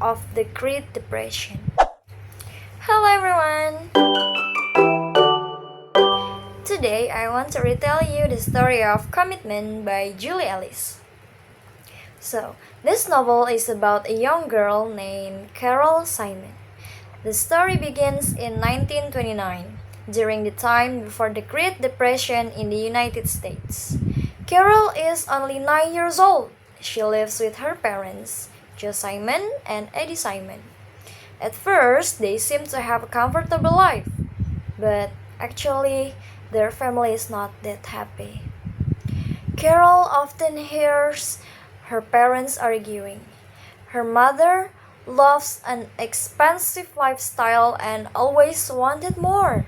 of the Great Depression. Hello everyone! Today I want to retell you the story of Commitment by Julie Ellis. This novel is about a young girl named Carol Simon. The story begins in 1929, during the time before the Great Depression in the United States. Carol is only 9 years old. She lives with her parents, Joe Simon and Eddie Simon. At first, they seem to have a comfortable life, but actually, their family is not that happy. Carol often hears her parents arguing. Her mother loves an expensive lifestyle and always wanted more.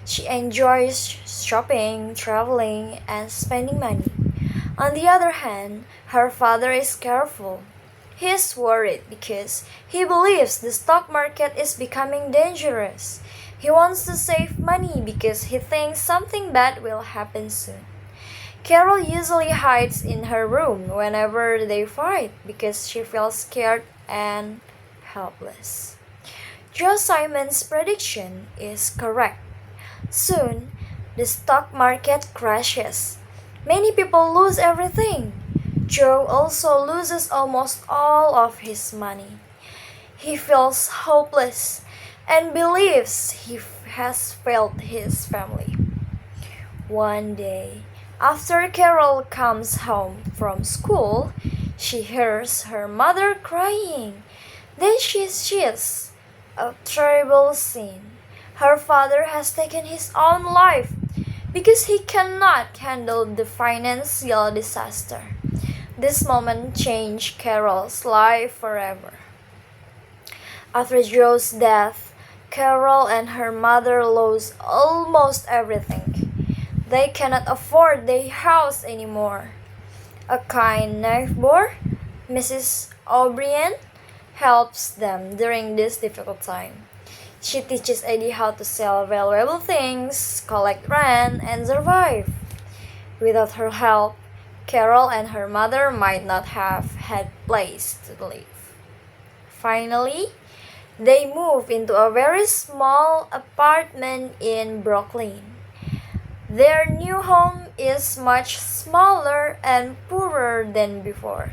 She enjoys shopping, traveling, and spending money. On the other hand, her father is careful. He is worried because he believes the stock market is becoming dangerous. He wants to save money because he thinks something bad will happen soon. Carol usually hides in her room whenever they fight because she feels scared and helpless. Joe Simon's prediction is correct. Soon, the stock market crashes. Many people lose everything. Joe also loses almost all of his money. He feels hopeless and believes he has failed his family. One day, after Carol comes home from school, she hears her mother crying. Then she sees a terrible scene. Her father has taken his own life because he cannot handle the financial disaster. This moment changed Carol's life forever. After Joe's death, Carol and her mother lost almost everything. They cannot afford their house anymore. A kind neighbor, Mrs. O'Brien, helps them during this difficult time. She teaches Eddie how to sell valuable things, collect rent, and survive. Without her help, Carol and her mother might not have had a place to live. Finally, they move into a very small apartment in Brooklyn. Their new home is much smaller and poorer than before.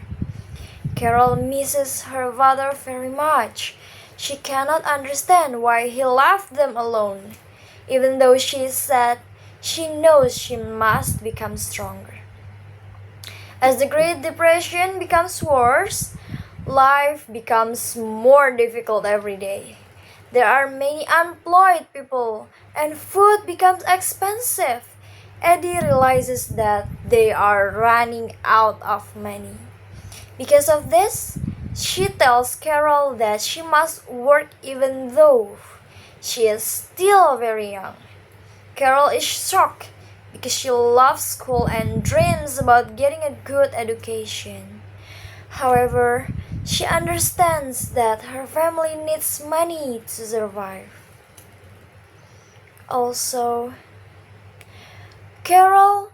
Carol misses her father very much. She cannot understand why he left them alone. Even though she is sad, she knows she must become stronger. As the Great Depression becomes worse, life becomes more difficult every day. There are many unemployed people and food becomes expensive. Eddie realizes that they are running out of money. Because of this, she tells Carol that she must work even though she is still very young. Carol is shocked because she loves school and dreams about getting a good education. However, she understands that her family needs money to survive. Also, Carol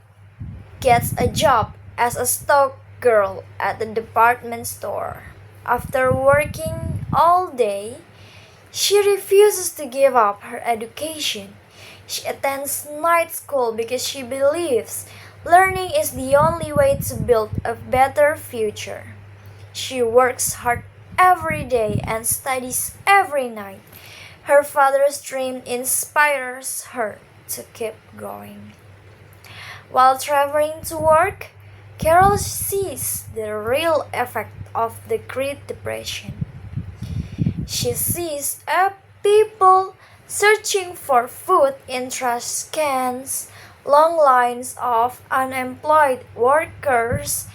gets a job as a stock girl at the department store. After working all day, she refuses to give up her education. She attends night school because she believes learning is the only way to build a better future. She works hard every day and studies every night. Her father's dream inspires her to keep going. While traveling to work, Carol sees the real effect of the Great Depression. She sees people searching for food in trash cans, long lines of unemployed workers,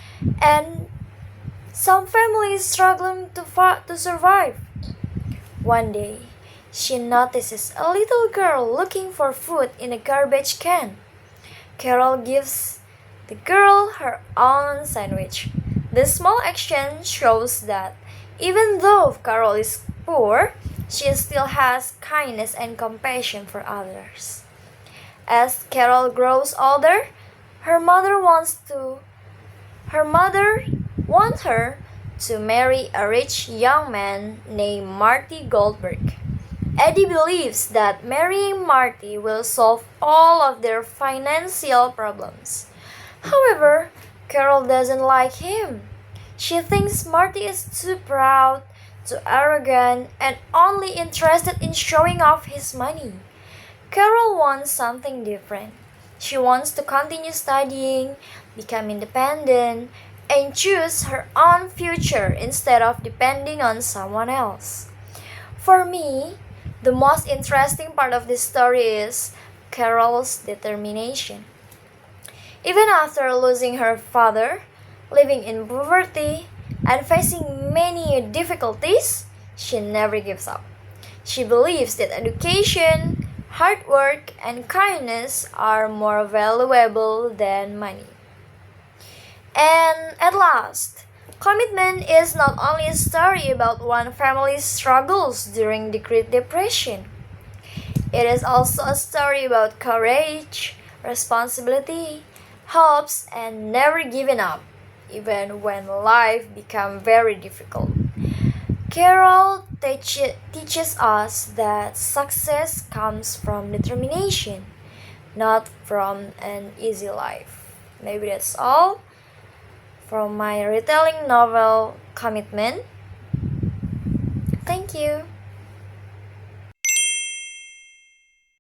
and some families struggling to survive. One day, she notices a little girl looking for food in a garbage can. Carol gives the girl her own sandwich. This small action shows that even though Carol is poor, she still has kindness and compassion for others. As Carol grows older, her mother wants her to marry a rich young man named Marty Goldberg. Eddie believes that marrying Marty will solve all of their financial problems. However, Carol doesn't like him. She thinks Marty is too proud, too arrogant, and only interested in showing off his money. Carol wants something different. She wants to continue studying, become independent, and choose her own future instead of depending on someone else. For me, the most interesting part of this story is Carol's determination. Even after losing her father, living in poverty, and facing many difficulties, she never gives up. She believes that education, hard work, and kindness are more valuable than money. And at last, Commitment is not only a story about one family's struggles during the Great Depression. It is also a story about courage, responsibility, hopes, and never giving up, even when life becomes very difficult. Carol teaches us that success comes from determination, not from an easy life. Maybe that's all from my retelling novel Commitment. Thank you.